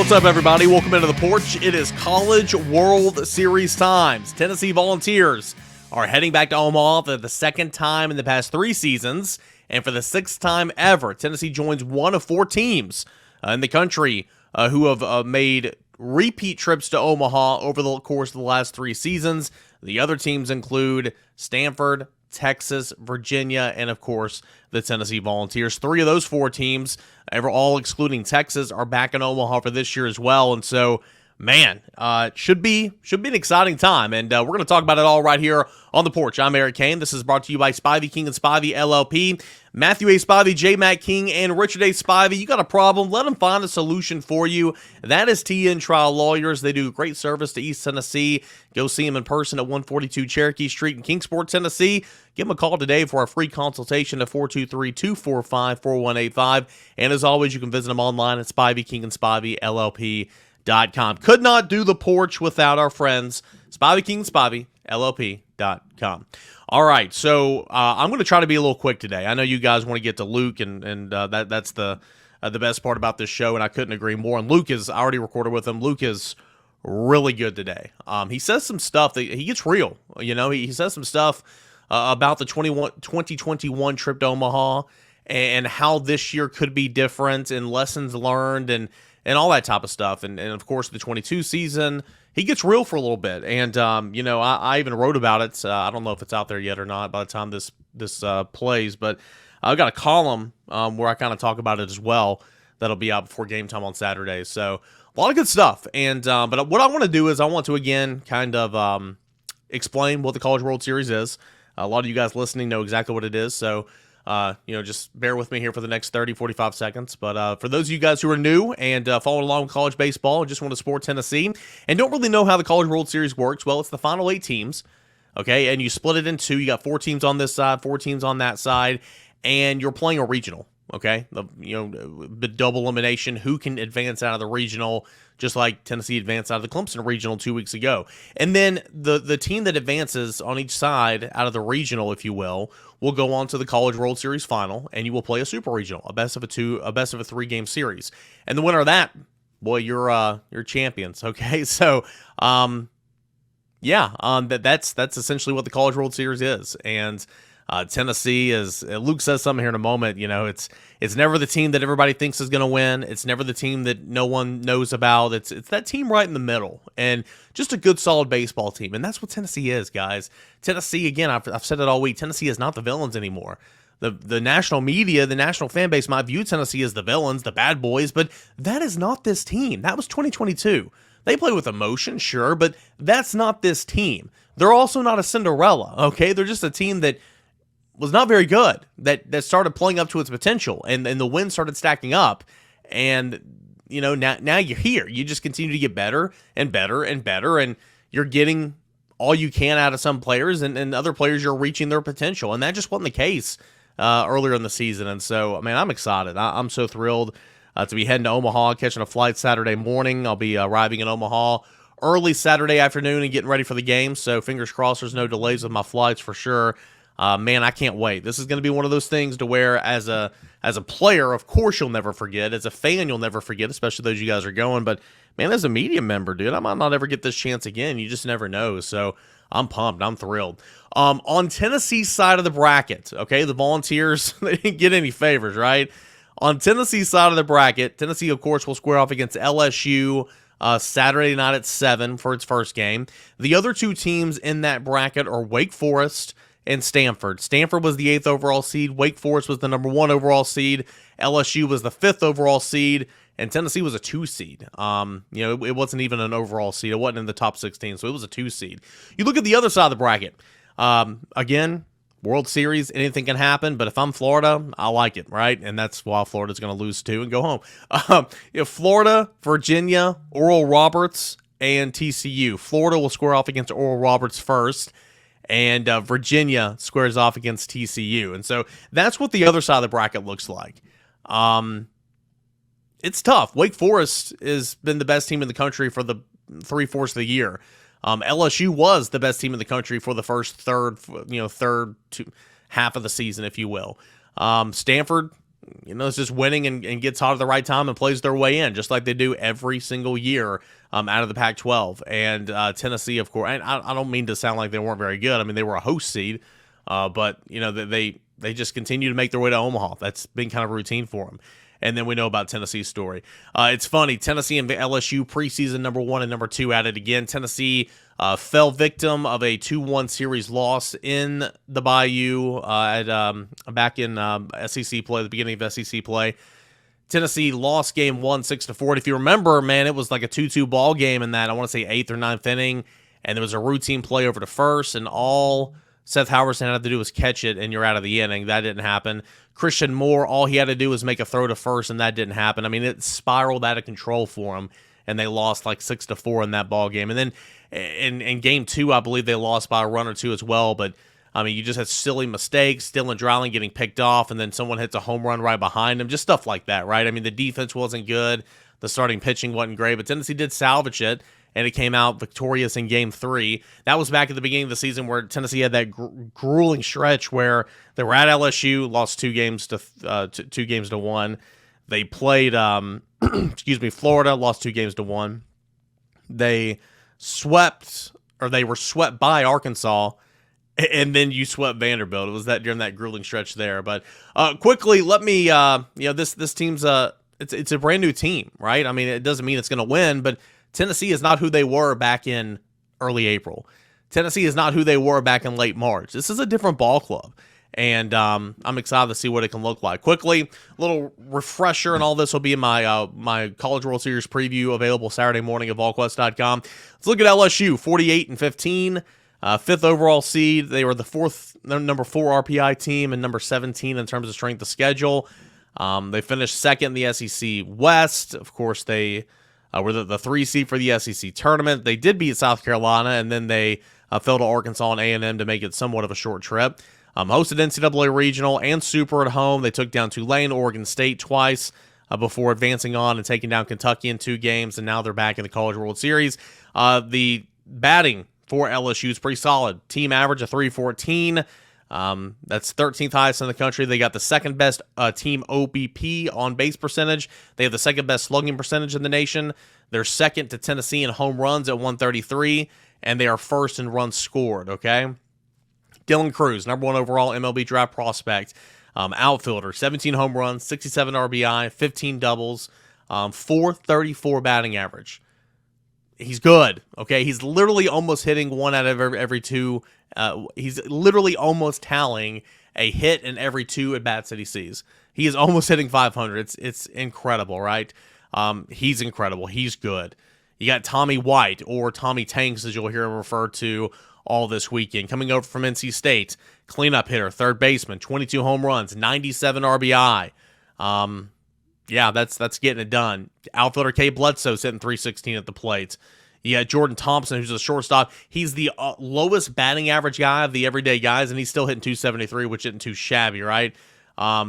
What's up, everybody? Welcome into the Porch. It is College World Series times. Tennessee Volunteers are heading back to Omaha for the second time in the past 3 seasons, and for the 6th time ever, Tennessee joins one of 4 teams in the country who have made repeat trips to Omaha over the course of the last 3 seasons. The other teams include Stanford, Texas, Virginia, and of course the Tennessee Volunteers. 3 of those 4 teams, all excluding Texas, are back in Omaha for this year as well. And so, man, should be an exciting time. And we're going to talk about it all right here on the Porch. I'm Eric Cain. This is brought to you by Spivey King and Spivey LLP. Matthew A. Spivey, J. Matt King, and Richard A. Spivey. You got a problem? Let them find a solution for you. That is TN Trial Lawyers. They do great service to East Tennessee. Go see them in person at 142 Cherokee Street in Kingsport, Tennessee. Give them a call today for a free consultation at 423-245-4185. And as always, you can visit them online at SpiveyKingandSpiveyLLP.com. Could not do the Porch without our friends, Spivey King and Spivey, LLP.com. All right, so I'm going to try to be a little quick today. I know you guys want to get to Luke, and that's the best part about this show, and I couldn't agree more. And Luke I already recorded with him. Luke is really good today. He says some stuff that he gets real. You know, he says some stuff about the 2021 trip to Omaha and how this year could be different and lessons learned and all that type of stuff. And of course, the 22 season, he gets real for a little bit. And, you know, I even wrote about it. I don't know if it's out there yet or not by the time this plays, but I've got a column where I kind of talk about it as well. That'll be out before game time on Saturday. So a lot of good stuff. And, but what I want to do is I want to, again, kind of explain what the College World Series is. A lot of you guys listening know exactly what it is. So, you know, just bear with me here for the next 30, 45 seconds. But for those of you guys who are new and following along with college baseball and just want to support Tennessee and don't really know how the College World Series works, well, it's the final 8 teams, okay? And you split it in 2. You got 4 teams on this side, 4 teams on that side, and you're playing a regional, okay? The double elimination, who can advance out of the regional, just like Tennessee advanced out of the Clemson regional 2 weeks ago. And then the team that advances on each side out of the regional, if you will go on to the College World Series final, and you will play a super regional, a best of a 3-game series. And the winner of that, boy, you're champions, okay? So, that's essentially what the College World Series is. And Tennessee is, Luke says something here in a moment, you know, it's never the team that everybody thinks is going to win. It's never the team that no one knows about. It's that team right in the middle and just a good, solid baseball team. And that's what Tennessee is, guys. Tennessee, again, I've said it all week, Tennessee is not the villains anymore. The national media, the national fan base might view Tennessee as the villains, the bad boys, but that is not this team. That was 2022. They play with emotion, sure, but that's not this team. They're also not a Cinderella, okay? They're just a team that was not very good, that started playing up to its potential, and the wins started stacking up, and you know now you're here. You just continue to get better and better and better, and you're getting all you can out of some players, and other players you're reaching their potential, and that just wasn't the case earlier in the season. And so, I mean, I'm excited. I'm so thrilled to be heading to Omaha, catching a flight Saturday morning. I'll be arriving in Omaha early Saturday afternoon and getting ready for the game. So fingers crossed there's no delays with my flights for sure. Man, I can't wait. This is going to be one of those things to where as a player, of course, you'll never forget. As a fan, you'll never forget, especially those you guys are going. But, man, as a media member, dude, I might not ever get this chance again. You just never know. So I'm pumped. I'm thrilled. On Tennessee's side of the bracket, okay, the Volunteers, they didn't get any favors, right? On Tennessee's side of the bracket, Tennessee, of course, will square off against LSU Saturday night at 7 for its first game. The other 2 teams in that bracket are Wake Forest and Stanford. Stanford was the 8th overall seed. Wake Forest was the number 1 overall seed. LSU was the 5th overall seed. And Tennessee was a 2 seed. You know, it wasn't even an overall seed. It wasn't in the top 16, so it was a 2 seed. You look at the other side of the bracket. Again, World Series, anything can happen. But if I'm Florida, I like it, right? And that's why Florida's going to lose 2 and go home. Florida, Virginia, Oral Roberts, and TCU. Florida will square off against Oral Roberts first. And Virginia squares off against TCU. And so that's what the other side of the bracket looks like. It's tough. Wake Forest has been the best team in the country for the 3/4 of the year. LSU was the best team in the country for the first third to half of the season, if you will. Stanford, it's just winning and gets hot at the right time and plays their way in, just like they do every single year out of the Pac-12. And Tennessee, of course, and I don't mean to sound like they weren't very good. I mean, they were a host seed, but they just continue to make their way to Omaha. That's been kind of routine for them. And then we know about Tennessee's story. It's funny, Tennessee and LSU preseason number 1 and number 2 at it again. Tennessee fell victim of a 2-1 series loss in the Bayou back in SEC play, the beginning of SEC play. Tennessee lost game 1 6-4. And if you remember, man, it was like a 2-2 ball game in that, I want to say 8th or 9th inning, and there was a routine play over to first, and all Seth Howerson had to do was catch it, and you're out of the inning. That didn't happen. Christian Moore, all he had to do was make a throw to first, and that didn't happen. I mean, it spiraled out of control for him, and they lost like 6-4 in that ball game. And then in game 2, I believe they lost by a run or two as well. But I mean, you just had silly mistakes, Dylan Dreiling getting picked off, and then someone hits a home run right behind him, just stuff like that, right? I mean, the defense wasn't good, the starting pitching wasn't great, but Tennessee did salvage it, and it came out victorious in Game 3. That was back at the beginning of the season where Tennessee had that grueling stretch where they were at LSU, lost 2 games to 1. They played, Florida, lost 2 games to 1. They were swept by Arkansas, and then you swept Vanderbilt. It was during that grueling stretch there. But quickly, let me, this team's it's a brand new team, right? I mean, it doesn't mean it's going to win, but Tennessee is not who they were back in early April. Tennessee is not who they were back in late March. This is a different ball club, and I'm excited to see what it can look like. Quickly, a little refresher, and all this will be in my my College World Series preview available Saturday morning at Volquest.com. Let's look at LSU, 48-15, 5th overall seed. They were the number 4 RPI team and number 17 in terms of strength of schedule. They finished 2nd in the SEC West. Of course, they were the 3 seed for the SEC tournament. They did beat South Carolina, and then they fell to Arkansas and A&M to make it somewhat of a short trip. Hosted NCAA Regional and Super at home. They took down Tulane, Oregon State twice before advancing on and taking down Kentucky in 2 games, and now they're back in the College World Series. The batting for LSU is pretty solid. Team average of .314. That's 13th highest in the country. They got the second best team OBP on base percentage. They have the second best slugging percentage in the nation. They're second to Tennessee in home runs at 133, and they are first in runs scored, okay? Dylan Cruz, number 1 overall MLB draft prospect. Outfielder, 17 home runs, 67 RBI, 15 doubles, .434 batting average. He's good, okay? He's literally almost hitting 1 out of every 2. He's literally almost tallying a hit in every 2 at-bats that he sees. He is almost hitting 500. It's incredible, right? He's incredible. He's good. You got Tommy White, or Tommy Tanks, as you'll hear him referred to all this weekend. Coming over from NC State, cleanup hitter, third baseman, 22 home runs, 97 RBI. Yeah, that's getting it done. Outfielder Kay Bledsoe sitting .316 at the plate. You got Jordan Thompson, who's a shortstop. He's the lowest batting average guy of the everyday guys, and he's still hitting .273, which isn't too shabby, right?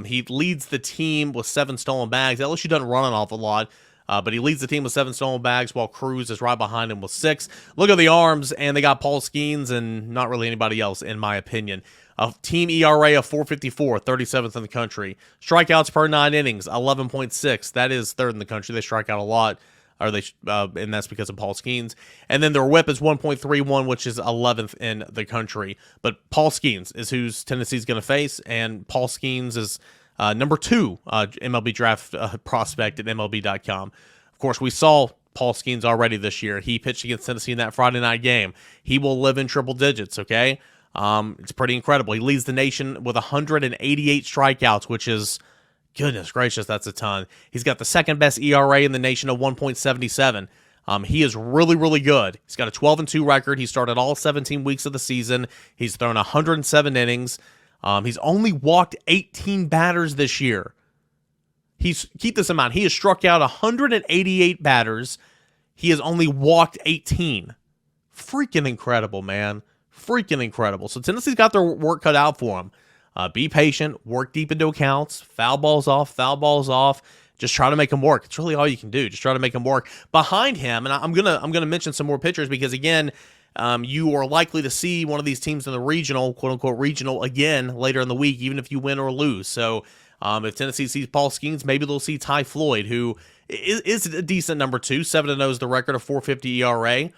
He leads the team with 7 stolen bags. LSU doesn't run an awful lot, but he leads the team with 7 stolen bags, while Cruz is right behind him with 6. Look at the arms, and they got Paul Skeens and not really anybody else, in my opinion. A team ERA of .454, 37th in the country. Strikeouts per 9 innings, 11.6. That is 3rd in the country. They strike out a lot, and that's because of Paul Skeens. And then their whip is 1.31, which is 11th in the country. But Paul Skeens is who Tennessee's going to face, and Paul Skeens is number 2 MLB draft prospect at MLB.com. Of course, we saw Paul Skeens already this year. He pitched against Tennessee in that Friday night game. He will live in triple digits, okay? It's pretty incredible. He leads the nation with 188 strikeouts, which is, goodness gracious, that's a ton. He's got the second best ERA in the nation of 1.77. He is really, really good. He's got a 12-2 record. He started all 17 weeks of the season. He's thrown 107 innings. He's only walked 18 batters this year. Keep this in mind. He has struck out 188 batters. He has only walked 18. Freaking incredible, man. Freaking incredible. So Tennessee's got their work cut out for them. Be patient, work deep into accounts, foul balls off. Just try to make them work. It's really all you can do. Just try to make them work. Behind him, and I'm gonna mention some more pitchers because again, you are likely to see one of these teams in the regional, quote unquote regional, again later in the week, even if you win or lose. So If Tennessee sees Paul Skeens, maybe they'll see Ty Floyd, who is a decent number 2. 7-0 is the record, of 4.50 ERA.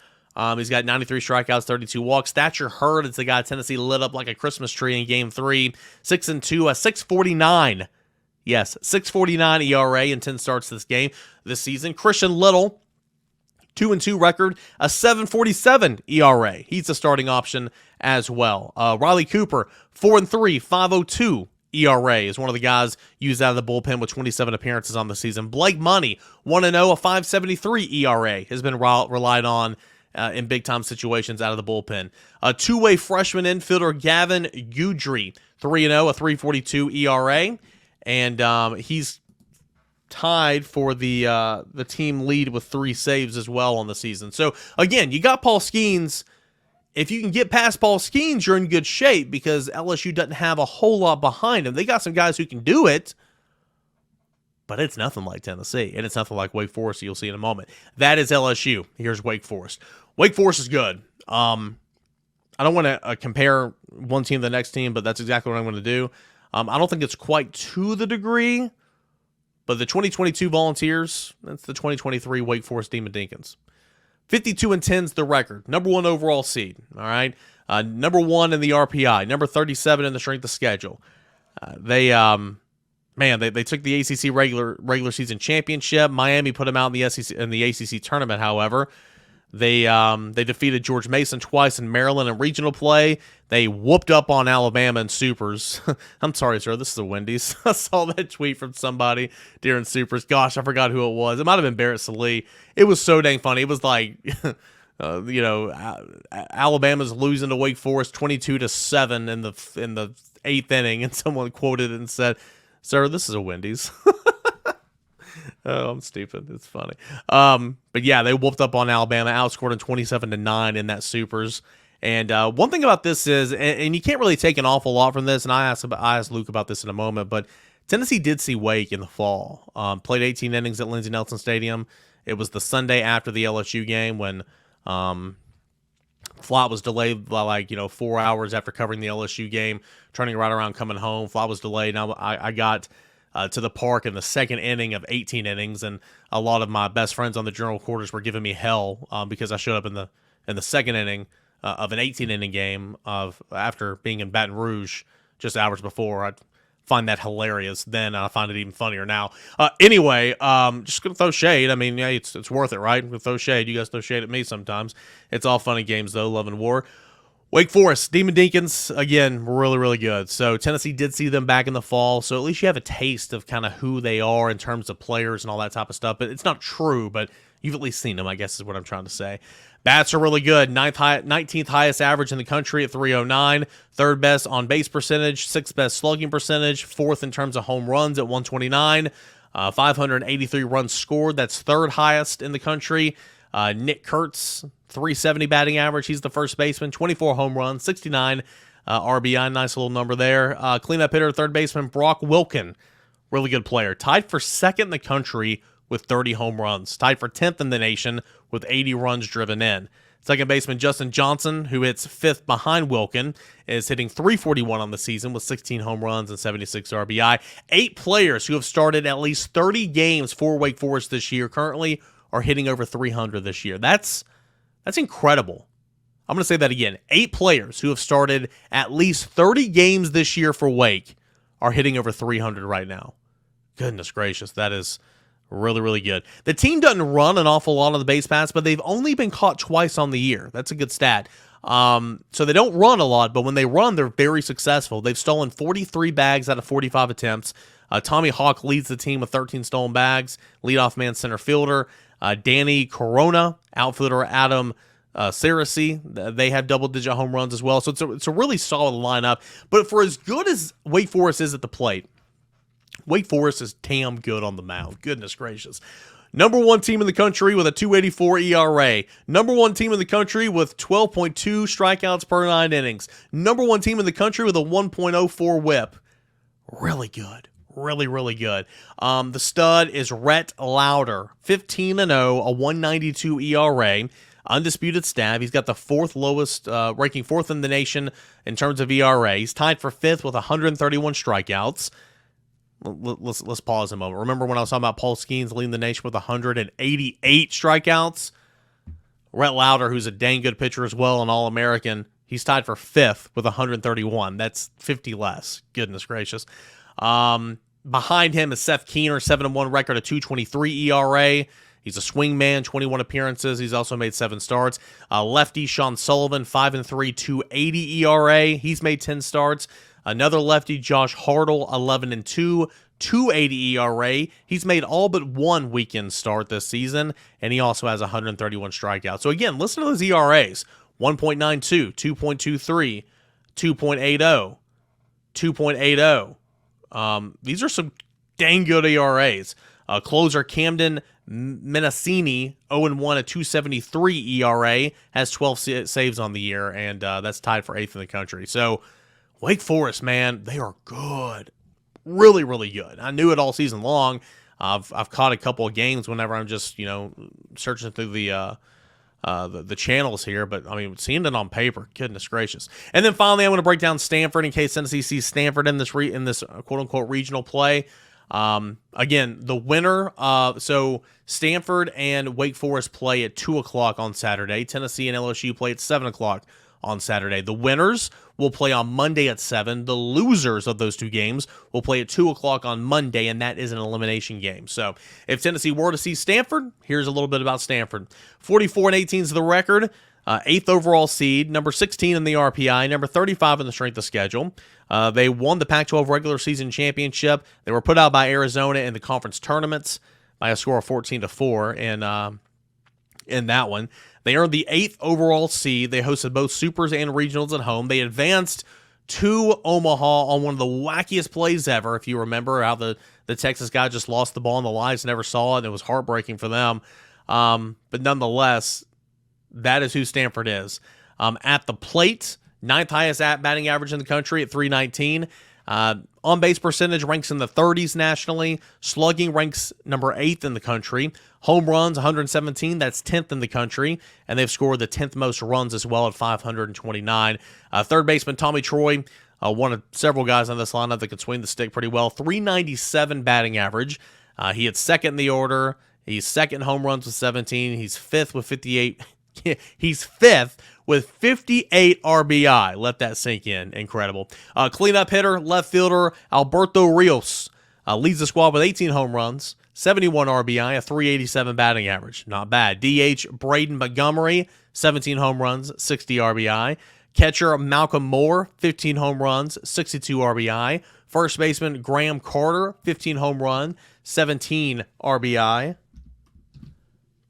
He's got 93 strikeouts, 32 walks. Thatcher Hurd is the guy Tennessee lit up like a Christmas tree in Game 3. 6-2, a 6.49. Yes, 6.49 ERA in 10 starts this season. Christian Little, 2-2 record, a 7.47 ERA. He's a starting option as well. Riley Cooper, 4-3, 5.02 ERA is one of the guys used out of the bullpen with 27 appearances on the season. Blake Money, 1-0, a 5.73 ERA, has been relied on in big-time situations out of the bullpen. A two-way freshman infielder, Gavin Guidry, 3-0, a 3.42 ERA, and he's tied for the team lead with 3 saves as well on the season. So, again, you got Paul Skeens. If you can get past Paul Skeens, you're in good shape because LSU doesn't have a whole lot behind him. They got some guys who can do it, but it's nothing like Tennessee, and it's nothing like Wake Forest you'll see in a moment. That is LSU. Here's Wake Forest. Wake Forest is good. I don't want to compare one team to the next team, but that's exactly what I'm going to do. I don't think it's quite to the degree, but the 2022 Volunteers, that's the 2023 Wake Forest Demon Deacons. 52-10 is the record. Number 1 overall seed. All right. Number 1 in the RPI. Number 37 in the strength of schedule. They took the ACC regular season championship. Miami put them out in the ACC tournament. However, they defeated George Mason twice in Maryland in regional play. They whooped up on Alabama in Supers. I'm sorry, sir. This is a Wendy's. I saw that tweet from somebody during Supers. Gosh, I forgot who it was. It might have been Barrett Salee. It was so dang funny. It was like, Alabama's losing to Wake Forest 22-7 in the 8th inning, and someone quoted it and said, "Sir, this is a Wendy's." Oh, I'm stupid. It's funny. But yeah, they whooped up on Alabama, outscored them 27-9 in that Supers. And one thing about this is, and you can't really take an awful lot from this, and I asked Luke about this in a moment, but Tennessee did see Wake in the fall. Played 18 innings at Lindsey Nelson Stadium. It was the Sunday after the LSU game when flight was delayed by 4 hours after covering the LSU game, turning right around, coming home. Flight was delayed. Now I got to the park in the second inning of 18 innings, and a lot of my best friends on the general quarters were giving me hell because I showed up in the second inning of an 18-inning game after being in Baton Rouge just hours before. I find that hilarious then, and I find it even funnier now. Anyway, just going to throw shade. I mean, yeah, it's worth it, right? I'm going to throw shade. You guys throw shade at me sometimes. It's all funny games, though, love and war. Wake Forest, Demon Deacons, again, really, really good. So Tennessee did see them back in the fall, so at least you have a taste of kind of who they are in terms of players and all that type of stuff. But it's not true, but you've at least seen them, I guess is what I'm trying to say. Bats are really good. 19th highest average in the country at 309. Third best on base percentage. Sixth best slugging percentage. Fourth in terms of home runs at 129. 583 runs scored. That's third highest in the country. Nick Kurtz, 370 batting average. He's the first baseman. 24 home runs. 69 RBI. Nice little number there. Cleanup hitter, third baseman Brock Wilken. Really good player. Tied for second in the country with 30 home runs. Tied for 10th in the nation with 80 runs driven in. Second baseman Justin Johnson, who hits fifth behind Wilken, is hitting .341 on the season with 16 home runs and 76 RBI. 8 players who have started at least 30 games for Wake Forest this year currently are hitting over 300 this year. That's incredible. I'm going to say that again. 8 players who have started at least 30 games this year for Wake are hitting over 300 right now. Goodness gracious, that is really, really good. The team doesn't run an awful lot on the base paths, but they've only been caught twice on the year. That's a good stat. So they don't run a lot, but when they run, they're very successful. They've stolen 43 bags out of 45 attempts. Tommy Hawk leads the team with 13 stolen bags. Leadoff man, center fielder. Danny Corona, outfielder Adam Saracey. They have double-digit home runs as well. So it's a really solid lineup. But for as good as Wake Forest is at the plate, Wake Forest is damn good on the mound. Goodness gracious. Number 1 team in the country with a 2.84 ERA. Number 1 team in the country with 12.2 strikeouts per 9 innings. Number 1 team in the country with a 1.04 whip. Really good. Really, really good. The stud is Rhett Lauder. 15-0, a 1.92 ERA. Undisputed stab. He's got the 4th lowest, ranking 4th in the nation in terms of ERA. He's tied for 5th with 131 strikeouts. let's pause a moment. Remember when I was talking about Paul Skeens leading the nation with 188 strikeouts? Rhett Lauder, who's a dang good pitcher as well, an All-American, he's tied for 5th with 131. That's 50 less. Goodness gracious. Behind him is Seth Keener, 7-1 record, a 2.23 ERA. He's a swing man, 21 appearances. He's also made 7 starts. Lefty Sean Sullivan, 5-3, 2.80 ERA. He's made 10 starts. Another lefty, Josh Hartle, 11-2, 2.80 ERA. He's made all but 1 weekend start this season, and he also has 131 strikeouts. So again, listen to those ERAs. 1.92, 2.23, 2.80, 2.80. These are some dang good ERAs. Closer Camden Mendocini, 0-1 at 2.73 ERA, has 12 saves on the year, and that's tied for 8th in the country. So Wake Forest, man, they are good. Really, really good. I knew it all season long. I've caught a couple of games whenever I'm just, searching through the channels here, but I mean, seeing it on paper, goodness gracious. And then finally, I'm going to break down Stanford in case Tennessee sees Stanford in this quote unquote regional play. Again, the winner, so Stanford and Wake Forest play at 2:00 on Saturday. Tennessee and LSU play at 7:00 on Saturday. The winners will play on Monday at 7. The losers of those 2 games will play at 2:00 on Monday, and that is an elimination game. So if Tennessee were to see Stanford, here's a little bit about Stanford. 44-18 is the record. 8th overall seed, number 16 in the RPI, number 35 in the strength of schedule. They won the Pac-12 regular season championship. They were put out by Arizona in the conference tournaments by a score of 14-4 in that one. They earned the 8th overall seed. They hosted both supers and regionals at home. They advanced to Omaha on one of the wackiest plays ever. If you remember how the Texas guy just lost the ball and the Lions never saw it, and it was heartbreaking for them. But nonetheless, that is who Stanford is. At the plate, 9th highest batting average in the country at .319. On-base percentage ranks in the 30s nationally. Slugging ranks number 8th in the country. Home runs, 117. That's 10th in the country. And they've scored the 10th most runs as well at 529. Third baseman Tommy Troy, one of several guys on this lineup that could swing the stick pretty well. .397 batting average. He hits 2nd in the order. He's 2nd home runs with 17. He's 5th with 58. He's 5th with 58 RBI. Let that sink in. Incredible. Cleanup hitter, left fielder Alberto Rios leads the squad with 18 home runs, 71 RBI, a .387 batting average. Not bad. DH Braden Montgomery, 17 home runs, 60 RBI. Catcher Malcolm Moore, 15 home runs, 62 RBI. First baseman Graham Carter, 15 home run, 17 RBI.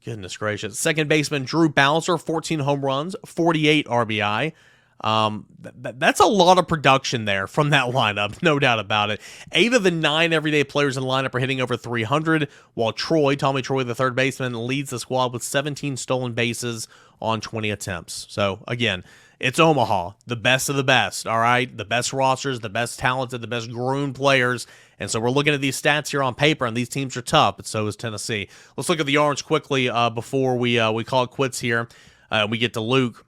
Goodness gracious. Second baseman Drew Bowser, 14 home runs, 48 RBI. That's a lot of production there from that lineup, no doubt about it. 8 of the 9 everyday players in the lineup are hitting over 300, while Tommy Troy, the third baseman, leads the squad with 17 stolen bases on 20 attempts. So, again, it's Omaha, the best of the best, all right? The best rosters, the best talented, the best groomed players. And so we're looking at these stats here on paper, and these teams are tough, but so is Tennessee. Let's look at the Orange quickly before we call it quits here. We get to Luke.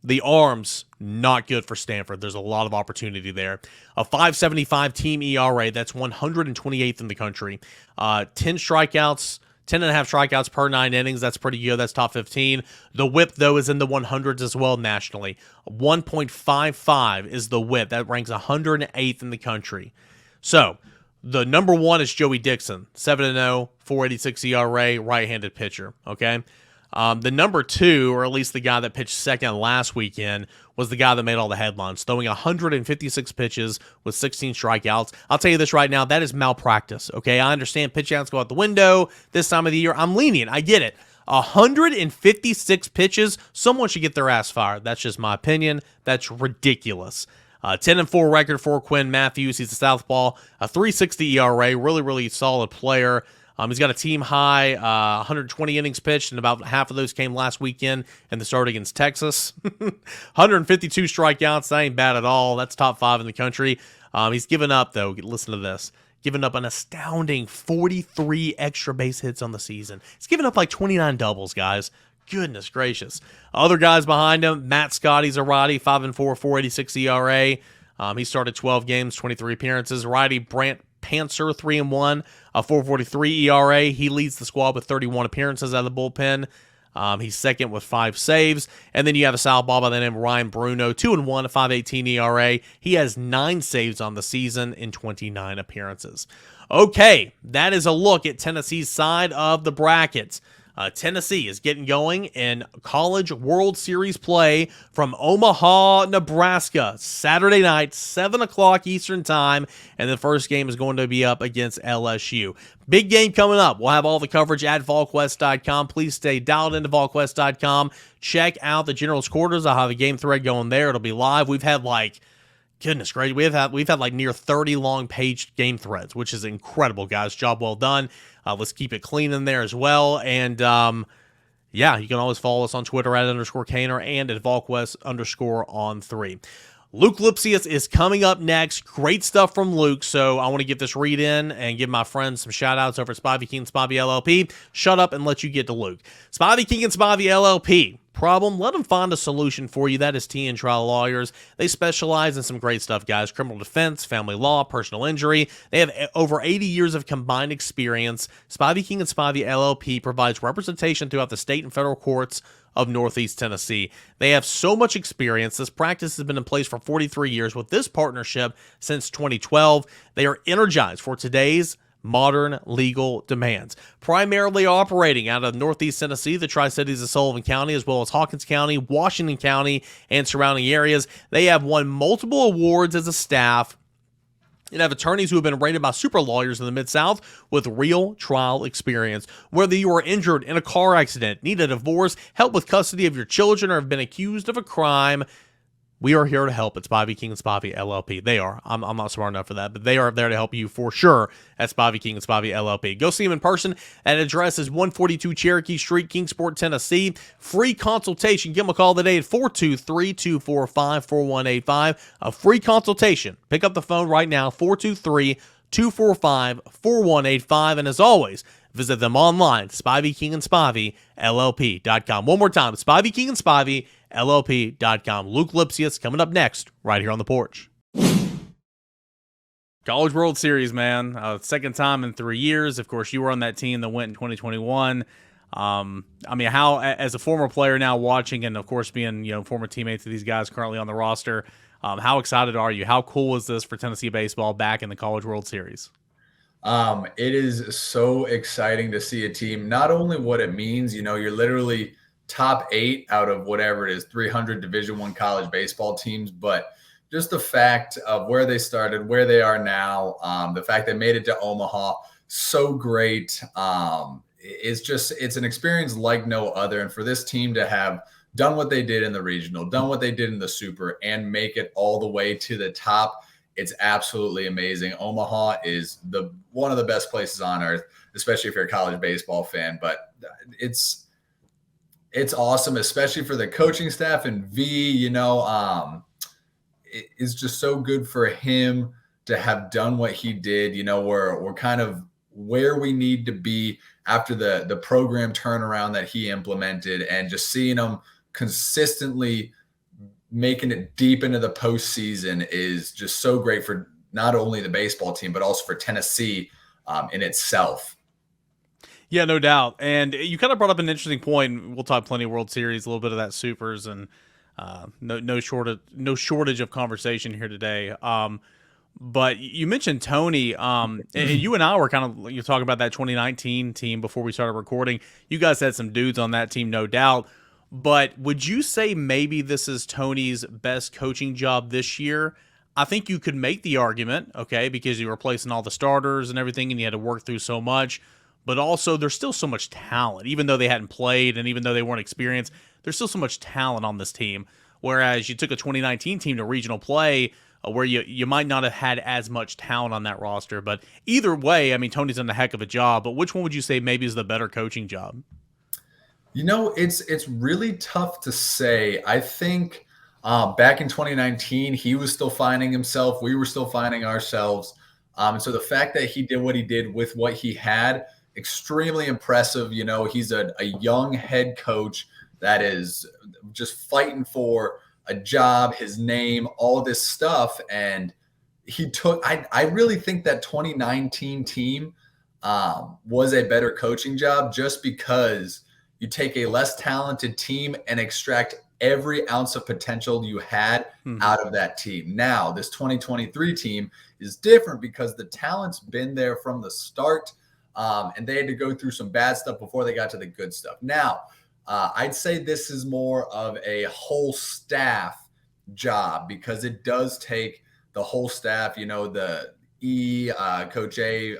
The arms, not good for Stanford. There's a lot of opportunity there. A .575 team ERA, that's 128th in the country. 10 strikeouts, 10.5 strikeouts per 9 innings. That's pretty good. That's top 15. The whip, though, is in the 100s as well nationally. 1.55 is the whip. That ranks 108th in the country. So, the number 1 is Joey Dixon. 7-0, 4.86 ERA, right-handed pitcher. Okay? The number 2, or at least the guy that pitched second last weekend, was the guy that made all the headlines, throwing 156 pitches with 16 strikeouts. I'll tell you this right now, that is malpractice, okay? I understand pitch outs go out the window this time of the year. I'm lenient. I get it. 156 pitches, someone should get their ass fired. That's just my opinion. That's ridiculous. 10-4 record for Quinn Matthews. He's a southpaw. A .360 ERA. Really, really solid player. He's got a team high 120 innings pitched, and about half of those came last weekend in the start against Texas. 152 strikeouts. That ain't bad at all. That's top 5 in the country. He's given up, though. Listen to this. Given up an astounding 43 extra base hits on the season. He's given up like 29 doubles, guys. Goodness gracious. Other guys behind him, Matt Scott, he's a righty, 5-4, 4.86 ERA. He started 12 games, 23 appearances. Righty Brant Panther, 3-1, a 4.43 ERA. He leads the squad with 31 appearances out of the bullpen. He's second with 5 saves. And then you have a southpaw by the name of Ryan Bruno, 2-1, a 5.18 ERA. He has 9 saves on the season in 29 appearances. Okay, that is a look at Tennessee's side of the brackets. Tennessee is getting going in College World Series play from Omaha, Nebraska, Saturday night, 7 o'clock Eastern Time, and the first game is going to be up against LSU. Big game coming up. We'll have all the coverage at Volquest.com. Please stay dialed into Volquest.com. Check out the General's Quarters. I'll have a game thread going there. It'll be live. We've had goodness gracious, we've had like near 30 long page game threads, which is incredible, guys. Job well done. Let's keep it clean in there as well. And yeah, you can always follow us on Twitter at _Cainer and at Volquest_on3. Luc Lipcius is coming up next. Great stuff from Luke. So I want to get this read in and give my friends some shout outs over at Spivey King and Spivey LLP. Shut up and let you get to Luke. Spivey King and Spivey LLP. Problem? Let them find a solution for you. That is T&N Trial Lawyers. They specialize in some great stuff, guys. Criminal defense, family law, personal injury. They have over 80 years of combined experience. Spivey King and Spivey LLP provides representation throughout the state and federal courts of Northeast Tennessee. They have so much experience. This practice has been in place for 43 years with this partnership since 2012. They are energized for today's modern legal demands. Primarily operating out of Northeast Tennessee, the Tri-Cities of Sullivan County, as well as Hawkins County, Washington County, and surrounding areas. They have won multiple awards as a staff and have attorneys who have been rated by super lawyers in the Mid-South with real trial experience. Whether you are injured in a car accident, need a divorce, help with custody of your children, or have been accused of a crime, we are here to help at Spivey King and Spivey LLP. They are. I'm not smart enough for that, but they are there to help you for sure at Spivey King and Spivey LLP. Go see them in person. That address is 142 Cherokee Street, Kingsport, Tennessee. Free consultation. Give them a call today at 423-245-4185. A free consultation. Pick up the phone right now, 423-245-4185. And as always, visit them online, Spivey King and Spivey LLP.com. One more time, Spivey King and Spivey LLP.com. Luc Lipcius coming up next, right here on the porch. College World Series, man. Second time in 3 years. Of course, you were on that team that went in 2021. I mean, how, as a former player now watching, and of course being, former teammates of these guys currently on the roster, how excited are you? How cool is this for Tennessee baseball back in the College World Series? It is so exciting to see a team, not only what it means, you're literally top 8 out of whatever it is, 300 Division I college baseball teams, but just the fact of where they started, where they are now, the fact they made it to Omaha, so great. It's an experience like no other. And for this team to have done what they did in the regional, done what they did in the super, and make it all the way to the top, it's absolutely amazing. Omaha is one of the best places on earth, especially if you're a college baseball fan. But it's awesome, especially for the coaching staff and V. It is just so good for him to have done what he did. We're kind of where we need to be after the program turnaround that he implemented, and just seeing him consistently making it deep into the postseason is just so great for not only the baseball team, but also for Tennessee in itself. Yeah, no doubt. And you kind of brought up an interesting point. We'll talk plenty of World Series, a little bit of that supers, and no shortage of conversation here today. But you mentioned Tony, and you and I were kind of talking about that 2019 team before we started recording. You guys had some dudes on that team, no doubt. But would you say maybe this is Tony's best coaching job this year? I think you could make the argument, okay, because you were replacing all the starters and everything, and you had to work through so much. But also, there's still so much talent. Even though they hadn't played and even though they weren't experienced, there's still so much talent on this team. Whereas you took a 2019 team to regional play where you might not have had as much talent on that roster. But either way, I mean, Tony's done a heck of a job. But which one would you say maybe is the better coaching job? It's really tough to say. I think back in 2019, he was still finding himself. We were still finding ourselves. And so the fact that he did what he did with what he had, extremely impressive. He's a young head coach that is just fighting for a job, his name, all this stuff. And I really think that 2019 team was a better coaching job just because you take a less talented team and extract every ounce of potential you had out of that team. Now, this 2023 team is different because the talent's been there from the start, and they had to go through some bad stuff before they got to the good stuff. Now, I'd say this is more of a whole staff job because it does take the whole staff, the Coach A,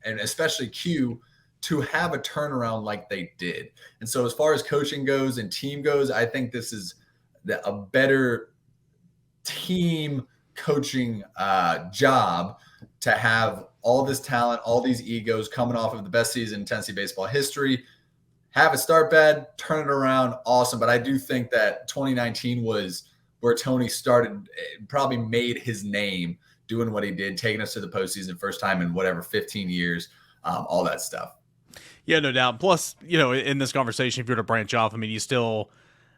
and especially Q, to have a turnaround like they did. And so as far as coaching goes and team goes, I think this is a better team coaching job to have all this talent, all these egos coming off of the best season in Tennessee baseball history. Have it start bad, turn it around, awesome. But I do think that 2019 was where Tony started, probably made his name doing what he did, taking us to the postseason first time in 15 years, all that stuff. Yeah, no doubt. Plus, in this conversation, if you're to branch off, I mean, you still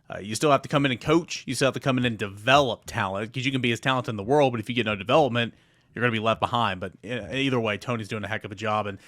have to come in and coach. You still have to come in and develop talent because you can be as talented in the world, but if you get no development, you're going to be left behind. But either way, Tony's doing a heck of a job, and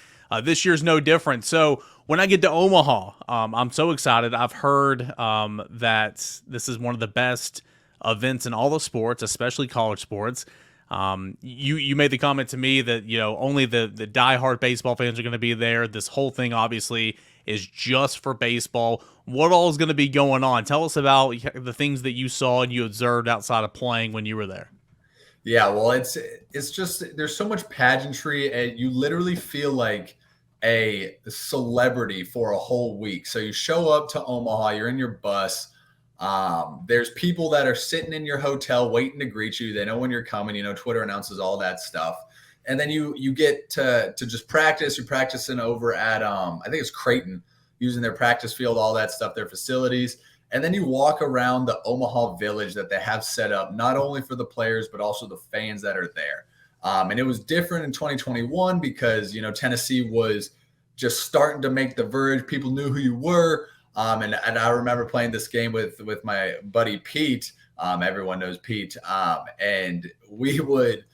this year's no different. So when I get to Omaha, I'm so excited. I've heard that this is one of the best events in all the sports, especially college sports. You made the comment to me that, only the diehard baseball fans are going to be there. This whole thing obviously is just for baseball. What all is going to be going on? Tell us about the things that you saw and you observed outside of playing when you were there. Yeah, well, it's just, there's so much pageantry, and you literally feel like a celebrity for a whole week. So you show up to Omaha, you're in your bus. There's people that are sitting in your hotel waiting to greet you. They know when you're coming, Twitter announces all that stuff. And then you get to just practice. You're practicing over at, I think it's Creighton, using their practice field, all that stuff, their facilities. And then you walk around the Omaha Village that they have set up, not only for the players, but also the fans that are there. And it was different in 2021 because, Tennessee was just starting to make the verge. People knew who you were. And I remember playing this game with my buddy Pete. Everyone knows Pete. And we would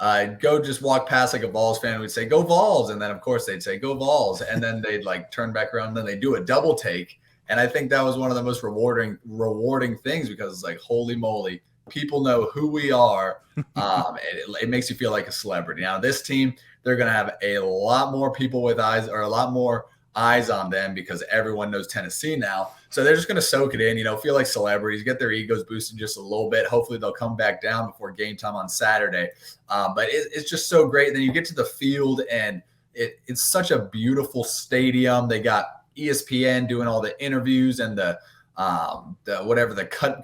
go just walk past like a Vols fan. And we'd say, "Go Vols." And then, of course, they'd say, "Go Vols." And then they'd turn back around and then they do a double take. And I think that was one of the most rewarding things because it's like, holy moly, people know who we are. It makes you feel like a celebrity. Now, this team, they're going to have a lot more people with eyes, or a lot more eyes on them because everyone knows Tennessee now. So they're just going to soak it in, feel like celebrities, get their egos boosted just a little bit. Hopefully they'll come back down before game time on Saturday. But it's just so great. And then you get to the field and it's such a beautiful stadium. They got ESPN doing all the interviews and the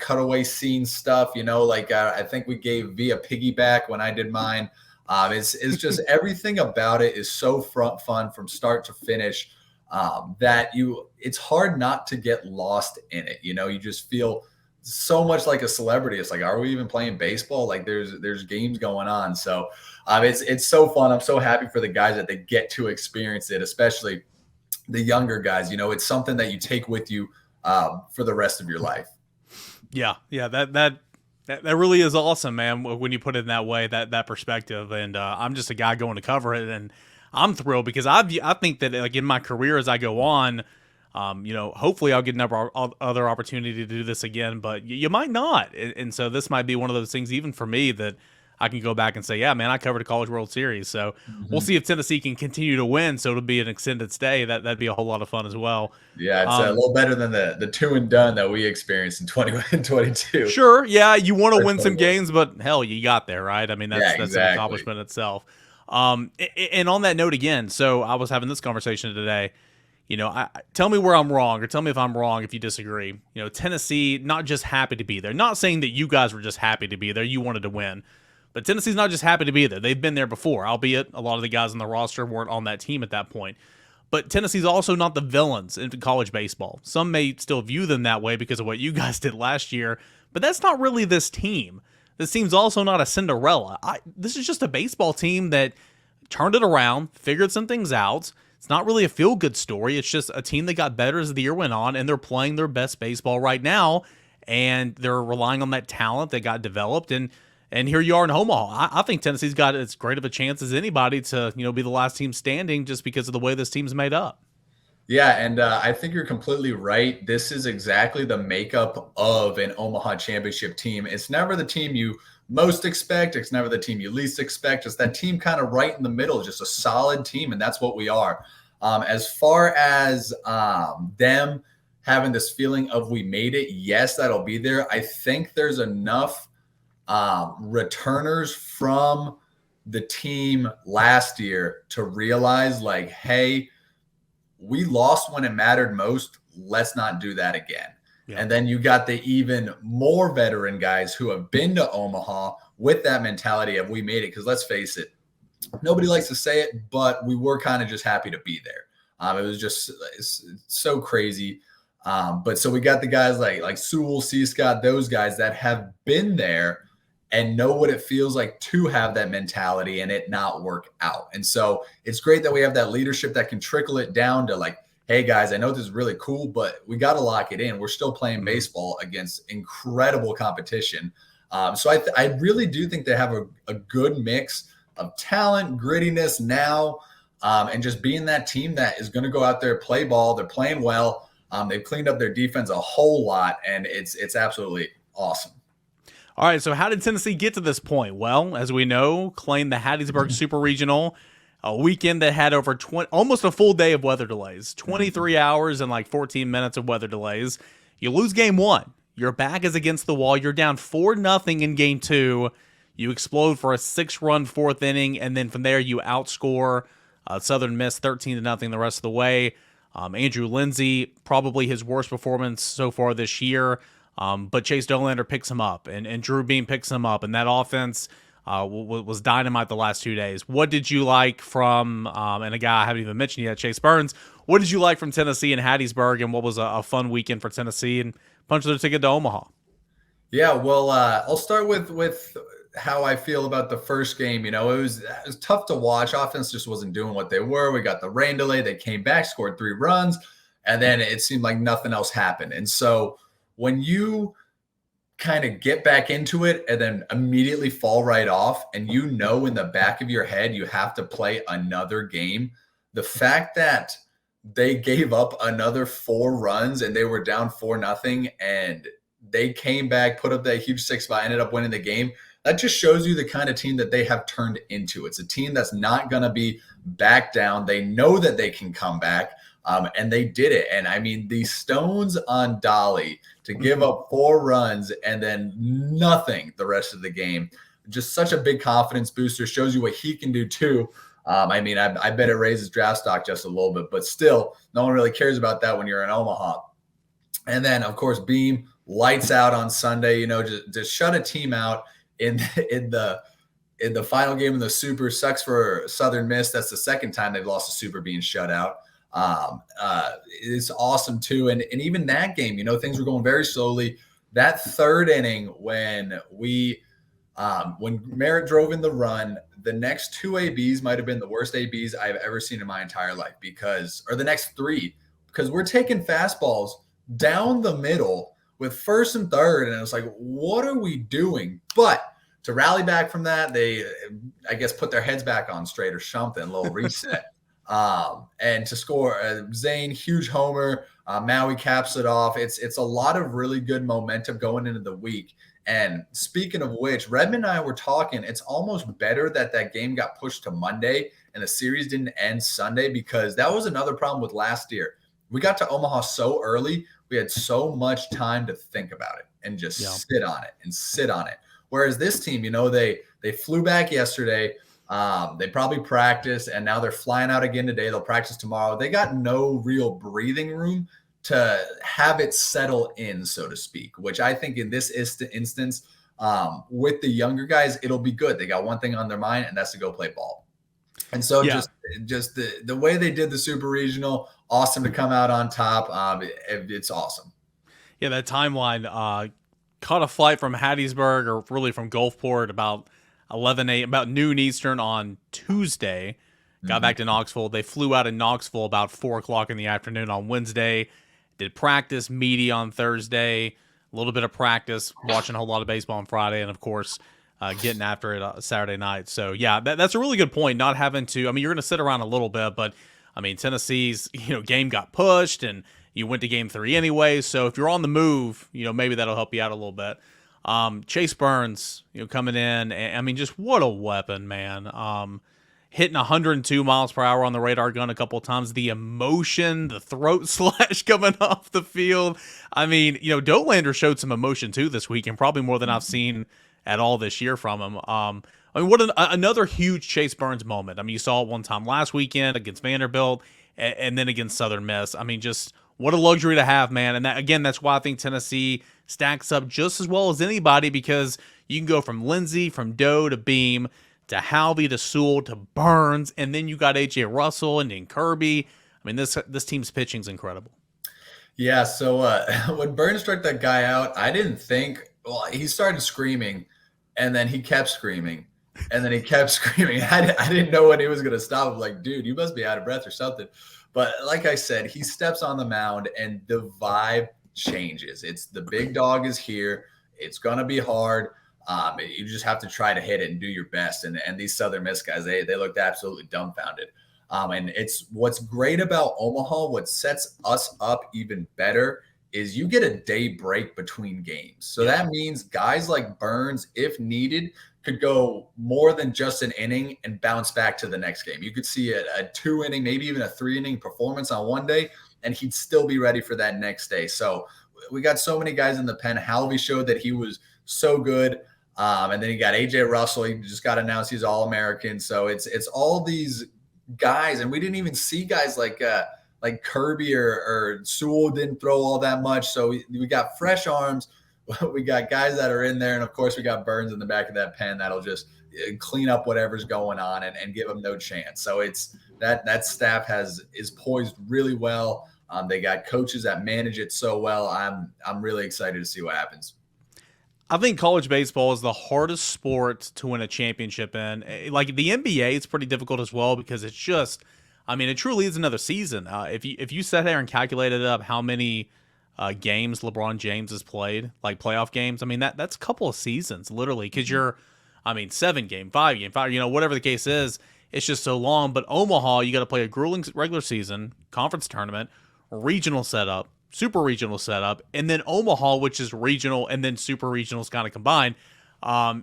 cutaway scene stuff, I think we gave via piggyback when I did mine. It's just everything about it is so fun from start to finish. That it's hard not to get lost in it. You just feel so much like a celebrity. It's like, are we even playing baseball? Like there's games going on. So it's so fun. I'm so happy for the guys that they get to experience it, especially the younger guys. It's something that you take with you for the rest of your life. Yeah. That really is awesome, man. When you put it in that way, that perspective. And I'm just a guy going to cover it, and I'm thrilled because I think that in my career as I go on, hopefully I'll get another other opportunity to do this again, but you might not. And so this might be one of those things, even for me, that I can go back and say, yeah, man, I covered a College World Series. So we'll see if Tennessee can continue to win. So it'll be an extended stay. That'd be a whole lot of fun as well. Yeah, it's a little better than the 2 and done that we experienced in 2022. Sure. Yeah. You want to win some games, but hell, you got there, right? I mean, that's exactly. an accomplishment itself. And on that note again, so I was having this conversation today, tell me where I'm wrong, or tell me if I'm wrong if you disagree. Tennessee, not just happy to be there. Not saying that you guys were just happy to be there. You wanted to win. But Tennessee's not just happy to be there. They've been there before, albeit a lot of the guys on the roster weren't on that team at that point. But Tennessee's also not the villains in college baseball. Some may still view them that way because of what you guys did last year, but that's not really this team. This team's also not a Cinderella. This is just a baseball team that turned it around, figured some things out. It's not really a feel-good story. It's just a team that got better as the year went on, and they're playing their best baseball right now, and they're relying on that talent that got developed. And And here you are in Omaha. I think Tennessee's got as great of a chance as anybody to, be the last team standing just because of the way this team's made up. Yeah, and I think you're completely right. This is exactly the makeup of an Omaha championship team. It's never the team you most expect. It's never the team you least expect. It's that team kind of right in the middle, just a solid team, and that's what we are. As far as them having this feeling of we made it, yes, that'll be there. I think there's enough returners from the team last year to realize, like, hey, we lost when it mattered most. Let's not do that again. Yeah. And then you got the even more veteran guys who have been to Omaha with that mentality of we made it. Because let's face it, nobody likes to say it, but we were kind of just happy to be there. It was just so crazy. But so we got the guys like Sewell, C. Scott, those guys that have been there and know what it feels like to have that mentality and it not work out. And so it's great that we have that leadership that can trickle it down to like, hey guys, I know this is really cool, but we got to lock it in. We're still playing baseball against incredible competition. So I really do think they have a good mix of talent, grittiness now, and just being that team that is going to go out there, play ball. They're playing well. They've cleaned up their defense a whole lot, and it's absolutely awesome. All right, so how did Tennessee get to this point? Well, as we know, claimed the Hattiesburg Super Regional, a weekend that had over almost a full day of weather delays, 23 hours and like 14 minutes of weather delays. You lose game one. Your back is against the wall. You're down 4-0 in game two. You explode for a 6-run fourth inning, and then from there you outscore Southern Miss 13-0 the rest of the way. Andrew Lindsay, probably his worst performance so far this year. But Chase Dolander picks him up, and Drew Beam picks him up, and that offense was dynamite the last 2 days. What did you like from, and a guy I haven't even mentioned yet, Chase Burns, what did you like from Tennessee and Hattiesburg, and what was a fun weekend for Tennessee and punch their ticket to Omaha? Yeah, well, I'll start with how I feel about the first game. It was tough to watch. Offense just wasn't doing what they were. We got the rain delay. They came back, scored 3 runs, and then it seemed like nothing else happened. And so when you kind of get back into it and then immediately fall right off, and in the back of your head you have to play another game, the fact that they gave up another 4 runs and they were down 4-0 and they came back, put up that huge 6-5, ended up winning the game, that just shows you the kind of team that they have turned into. It's a team that's not going to be back down. They know that they can come back. And they did it. And I mean, the stones on Dolly to give up 4 runs and then nothing the rest of the game, just such a big confidence booster, shows you what he can do too. I mean, I bet it raises draft stock just a little bit, but still, no one really cares about that when you're in Omaha. And then, of course, Beam lights out on Sunday. Just shut a team out in the final game of the Super. Sucks for Southern Miss. That's the second time they've lost a Super being shut out. It's awesome too. And even that game, things were going very slowly. That third inning when Merritt drove in the run, the next 2 ABs might've been the worst ABs I've ever seen in my entire life or the next 3, because we're taking fastballs down the middle with first and third. And it's like, what are we doing? But to rally back from that, they, I guess, put their heads back on straight or something, a little reset. And to score Zane, huge homer, Maui caps it off. It's a lot of really good momentum going into the week. And speaking of which, Redmond and I were talking, it's almost better that game got pushed to Monday and the series didn't end Sunday, because that was another problem with last year. We got to Omaha so early. We had so much time to think about it and just sit on it. Whereas this team, they flew back yesterday. They probably practiced, and now they're flying out again today. They'll practice tomorrow. They got no real breathing room to have it settle in, so to speak, which I think in this instance, with the younger guys, it'll be good. They got one thing on their mind, and that's to go play ball. And so just the way they did the Super Regional, awesome to come out on top. It's awesome. Yeah, that timeline, caught a flight from Hattiesburg, or really from Gulfport, about 11 a.m., about noon Eastern on Tuesday. Got back to Knoxville. They flew out in Knoxville about 4 o'clock in the afternoon on Wednesday. Did practice, media on Thursday, a little bit of practice, watching a whole lot of baseball on Friday, and of course, getting after it Saturday night. So yeah, that's a really good point. Not having to, I mean, you're going to sit around a little bit, but I mean, Tennessee's game got pushed, and you went to game 3 anyway. So if you're on the move, maybe that'll help you out a little bit. Chase Burns, coming in, and I mean, just what a weapon, man. Hitting 102 miles per hour on the radar gun a couple of times. The emotion, the throat slash coming off the field. I mean, Dolander showed some emotion too this week, and probably more than I've seen at all this year from him. I mean, what another huge Chase Burns moment. I mean, you saw it one time last weekend against Vanderbilt, and then against Southern Miss. I mean, just what a luxury to have, man. And that's why I think Tennessee stacks up just as well as anybody, because you can go from Lindsey, from Doe to Beam, to Halvey, to Sewell, to Burns, and then you got A.J. Russell and then Kirby. I mean, this team's pitching's incredible. Yeah, so when Burns struck that guy out, I didn't think – well, he started screaming, and then he kept screaming, and then he kept screaming. I didn't know when he was going to stop. I'm like, dude, you must be out of breath or something. But like I said, he steps on the mound, and the vibe changes. It's the big dog is here. It's going to be hard. You just have to try to hit it and do your best. And these Southern Miss guys, they looked absolutely dumbfounded. And it's what's great about Omaha, what sets us up even better is you get a day break between games. So that means guys like Burns, if needed, could go more than just an inning and bounce back to the next game. You could see a 2-inning, maybe even a 3-inning performance on one day, and he'd still be ready for that next day. So we got so many guys in the pen. Halvey showed that he was so good. And then you got A.J. Russell. He just got announced he's All-American. So it's all these guys, and we didn't even see guys like Kirby or Sewell didn't throw all that much. So we got fresh arms. We got guys that are in there, and of course we got Burns in the back of that pen that'll just clean up whatever's going on and give them no chance. So it's that staff is poised really well. They got coaches that manage it so well. I'm really excited to see what happens. I think college baseball is the hardest sport to win a championship in. Like the NBA, it's pretty difficult as well, because it's just, I mean, it truly is another season. If you sat there and calculated up how many games LeBron James has played, like playoff games, I mean, that's a couple of seasons, literally, because you're, I mean, 7-game, 5-game, 5, whatever the case is, it's just so long. But Omaha, you got to play a grueling regular season, conference tournament, regional setup, super regional setup, and then Omaha, which is regional and then super regionals kind of combined.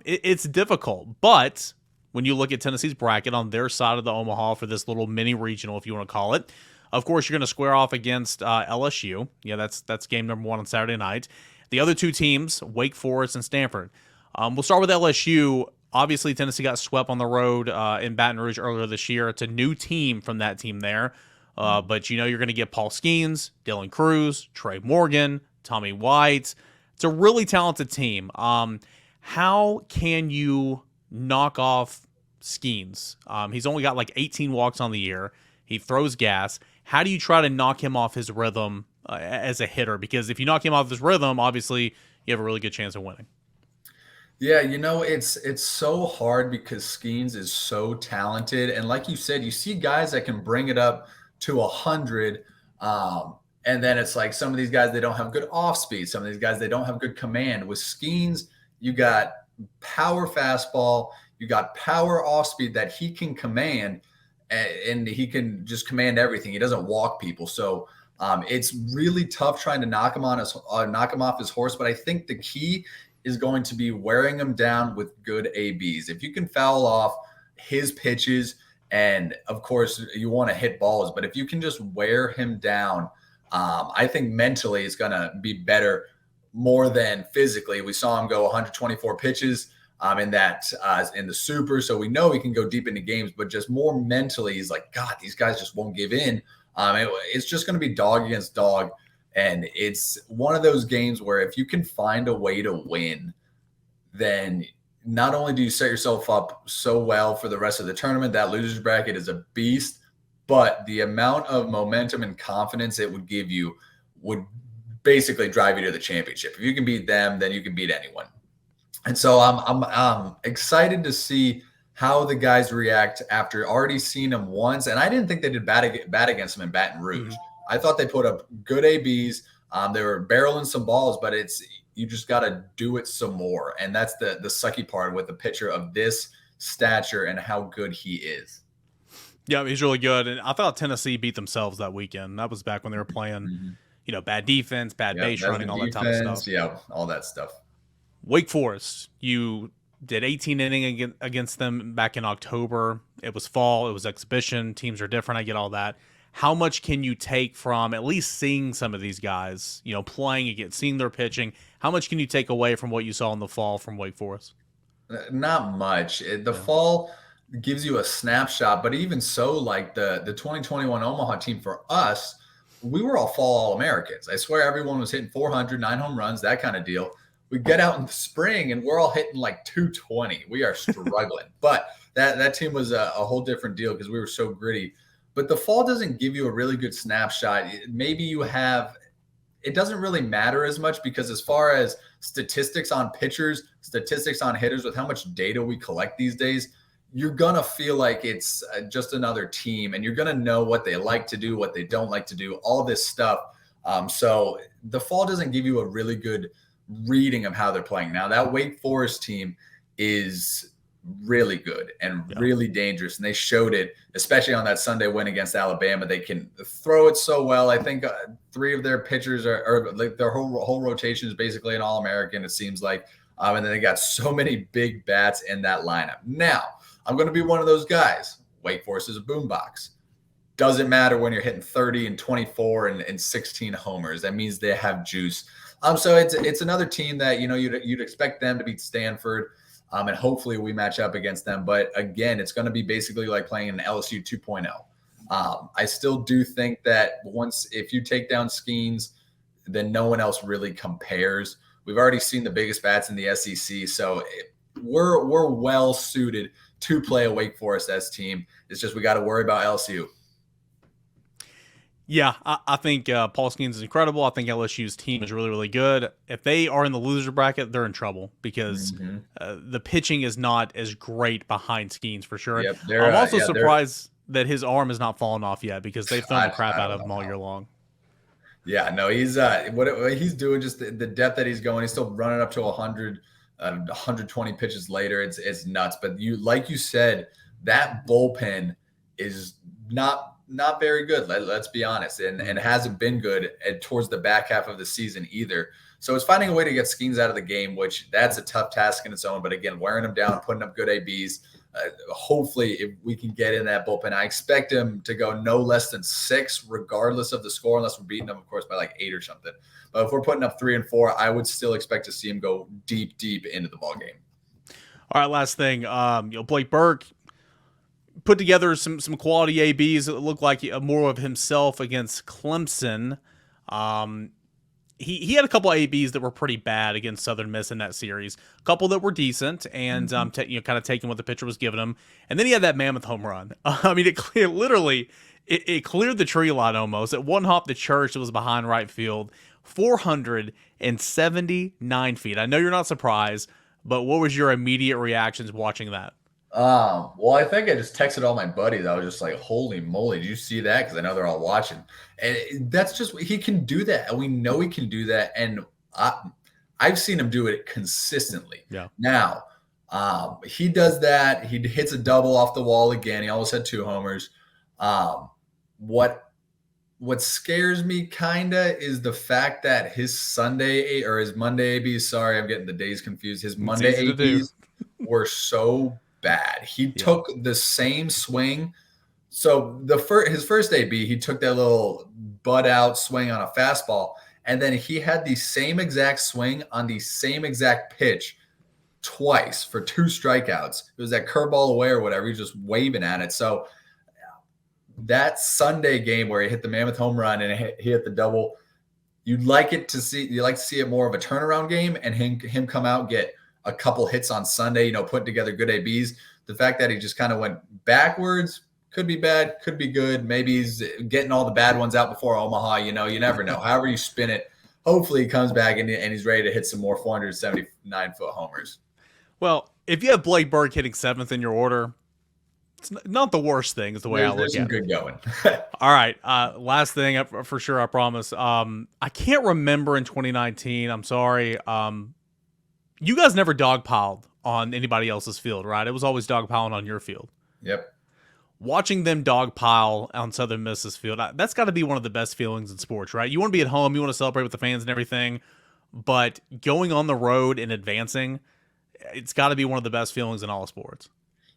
It's difficult, but when you look at Tennessee's bracket on their side of the Omaha for this little mini regional, if you want to call it, of course you're going to square off against LSU. Yeah, that's game number 1 on Saturday night. The other two teams, Wake Forest and Stanford. We'll start with LSU. Obviously, Tennessee got swept on the road in Baton Rouge earlier this year. It's a new team from that team there. But you're going to get Paul Skeens, Dylan Cruz, Trey Morgan, Tommy White. It's a really talented team. How can you knock off Skeens? He's only got like 18 walks on the year. He throws gas. How do you try to knock him off his rhythm as a hitter? Because if you knock him off his rhythm, obviously you have a really good chance of winning. Yeah, it's so hard because Skeens is so talented. And like you said, you see guys that can bring it up to 100. And then it's like some of these guys, they don't have good off speed. Some of these guys, they don't have good command. With Skeens, you got power fastball, you got power off speed that he can command, and he can just command everything. He doesn't walk people. So it's really tough trying to knock him off his horse. But I think the key is going to be wearing him down with good ABs. If you can foul off his pitches, and of course you want to hit balls, but if you can just wear him down, I think mentally it's going to be better more than physically. We saw him go 124 pitches in the super. So we know he can go deep into games, but just more mentally, he's like, God, these guys just won't give in. It's just going to be dog against dog. And it's one of those games where if you can find a way to win, then not only do you set yourself up so well for the rest of the tournament, that losers bracket is a beast, but the amount of momentum and confidence it would give you would basically drive you to the championship. If you can beat them, then you can beat anyone. And so I'm excited to see how the guys react after already seeing them once. And I didn't think they did bad against them in Baton Rouge. I thought they put up good ABs. They were barreling some balls, but You just got to do it some more. And that's the sucky part with the pitcher of this stature and how good he is. Yeah, he's really good. And I thought Tennessee beat themselves that weekend. That was back when they were playing, bad defense, bad base running, all that type of stuff. Yeah, all that stuff. Wake Forest, you did 18 innings against them back in October. It was fall. It was exhibition. Teams are different. I get all that. How much can you take from at least seeing some of these guys, playing again, seeing their pitching? How much can you take away from what you saw in the fall from Wake Forest? Not much. The fall gives you a snapshot, but even so, like the 2021 Omaha team for us, we were all fall All-Americans. I swear everyone was hitting 400, 9 home runs, that kind of deal. We get out in the spring and we're all hitting like 220. We are struggling. But that team was a whole different deal because we were so gritty. But the fall doesn't give you a really good snapshot. Maybe it doesn't really matter as much because as far as statistics on pitchers, statistics on hitters, with how much data we collect these days, you're going to feel like it's just another team, and you're going to know what they like to do, what they don't like to do, all this stuff. So the fall doesn't give you a really good reading of how they're playing. Now, that Wake Forest team is really good and really dangerous, and they showed it, especially on that Sunday win against Alabama. They can throw it so well. I think 3 of their pitchers are like their whole rotation is basically an All-American, it seems like. And then they got so many big bats in that lineup. Now, I'm going to be one of those guys. Wake Forest is a boombox. Doesn't matter when you're hitting 30 and 24 and 16 homers. That means they have juice. So it's another team that you'd expect them to beat Stanford. And hopefully we match up against them. But again, it's going to be basically like playing an LSU 2.0. I still do think that if you take down Skeens, then no one else really compares. We've already seen the biggest bats in the SEC, so we're well suited to play a Wake Forest S team. It's just we got to worry about LSU. Yeah, I think Paul Skeens is incredible. I think LSU's team is really, really good. If they are in the loser bracket, they're in trouble because the pitching is not as great behind Skeens for sure. Yep, I'm also surprised that his arm has not fallen off yet because they've thrown the crap out of him all year long. Yeah, no, he's what he's doing, just the depth that he's going. He's still running up to 100, 120 pitches later. It's nuts. But like you said, that bullpen is not very good. Let's be honest, and hasn't been good towards the back half of the season either. So it's finding a way to get Skeens out of the game, which that's a tough task in its own. But again, wearing him down, putting up good ABs. Hopefully, if we can get in that bullpen, I expect him to go no less than 6, regardless of the score, unless we're beating them, of course, by like 8 or something. But if we're putting up 3 and 4, I would still expect to see him go deep into the ball game. All right, last thing. Blake Burke put together some quality ABs that look like more of himself against Clemson. He had a couple ABs that were pretty bad against Southern Miss in that series. A couple that were decent and kind of taking what the pitcher was giving him. And then he had that mammoth home run. I mean, it cleared the tree line almost. It one hop the church that was behind right field. 479 feet. I know you're not surprised, but what was your immediate reactions watching that? Well, I think I just texted all my buddies. I was just like, holy moly, did you see that? Because I know they're all watching. And that's just, he can do that. And we know he can do that. And I've seen him do it consistently. Yeah. Now, he does that. He hits a double off the wall again. He almost had 2 homers. What scares me kind of is the fact that his Monday ABs, sorry, I'm getting the days confused. His Monday ABs were so bad. He took the same swing. So his first AB, he took that little butt out swing on a fastball, and then he had the same exact swing on the same exact pitch twice for 2 strikeouts. It was that curveball away or whatever. He's just waving at it. So that Sunday game where he hit the mammoth home run and he hit the double, you like to see it more of a turnaround game and him come out and get a couple hits on Sunday, putting together good ABs. The fact that he just kind of went backwards could be bad, could be good. Maybe he's getting all the bad ones out before Omaha. You never know. However you spin it, hopefully he comes back and he's ready to hit some more 479-foot homers. Well, if you have Blake Burke hitting 7th in your order, It's not the worst thing is the way I look There's some at it. good going. All right. Last thing for sure, I promise. I can't remember in 2019. I'm sorry. You guys never dogpiled on anybody else's field, right? It was always dogpiling on your field. Yep. Watching them dogpile on Southern Miss's field, that's got to be one of the best feelings in sports, right? You want to be at home, you want to celebrate with the fans and everything, but going on the road and advancing, it's got to be one of the best feelings in all of sports.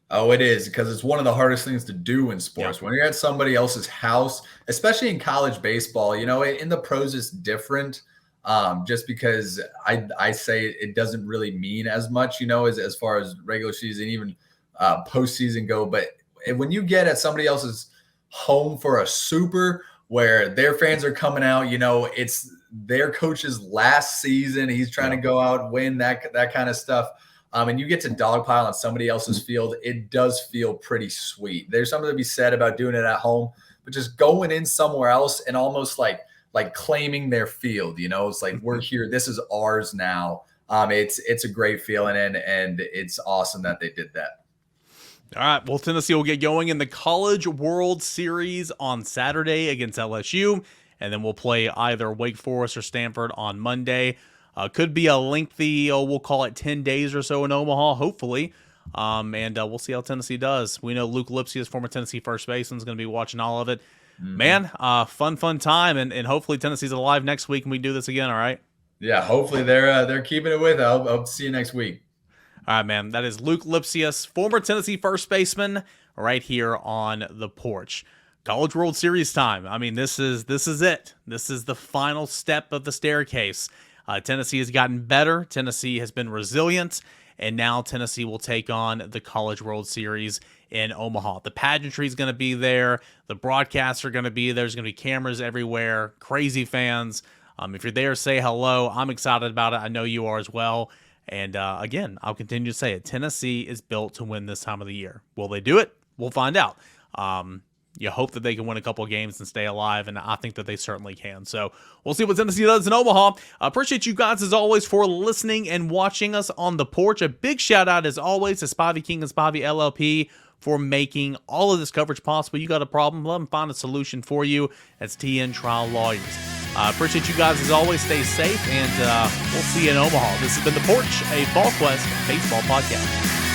Oh, it is, because it's one of the hardest things to do in sports. When you're at somebody else's house, especially in college baseball, in the pros it's different. Just because I say it doesn't really mean as much, as far as regular season, even postseason go. But when you get at somebody else's home for a super where their fans are coming out, it's their coach's last season. He's trying to go out and win that kind of stuff. And you get to dogpile on somebody else's field, it does feel pretty sweet. There's something to be said about doing it at home, but just going in somewhere else and almost like claiming their field, it's like, we're here. This is ours now. It's a great feeling, and it's awesome that they did that. All right. Well, Tennessee will get going in the College World Series on Saturday against LSU, and then we'll play either Wake Forest or Stanford on Monday. Could be a lengthy, we'll call it 10 days or so in Omaha, hopefully. And we'll see how Tennessee does. We know Luc Lipcius, former Tennessee first baseman, is going to be watching all of it. Mm-hmm. Man, fun time, and hopefully Tennessee's alive next week and we do this again, all right? Yeah, hopefully they're keeping it with. I'll see you next week. All right, man. That is Luc Lipcius, former Tennessee first baseman, right here on the Porch. College World Series time. I mean, this is it. This is the final step of the staircase. Tennessee has gotten better. Tennessee has been resilient, and now Tennessee will take on the College World Series in Omaha. The pageantry is going to be there. The broadcasts are going to be there. There's going to be cameras everywhere. Crazy fans. If you're there, say hello. I'm excited about it. I know you are as well. And again, I'll continue to say it. Tennessee is built to win this time of the year. Will they do it? We'll find out. You hope that they can win a couple of games and stay alive, and I think that they certainly can. So we'll see what Tennessee does in Omaha. Appreciate you guys, as always, for listening and watching us on the Porch. A big shout-out, as always, to Spivey King and Spivey LLP for making all of this coverage possible. You got a problem, let them find a solution for you. That's TN Trial Lawyers. Appreciate you guys, as always. Stay safe, and we'll see you in Omaha. This has been The Porch, a Volquest baseball podcast.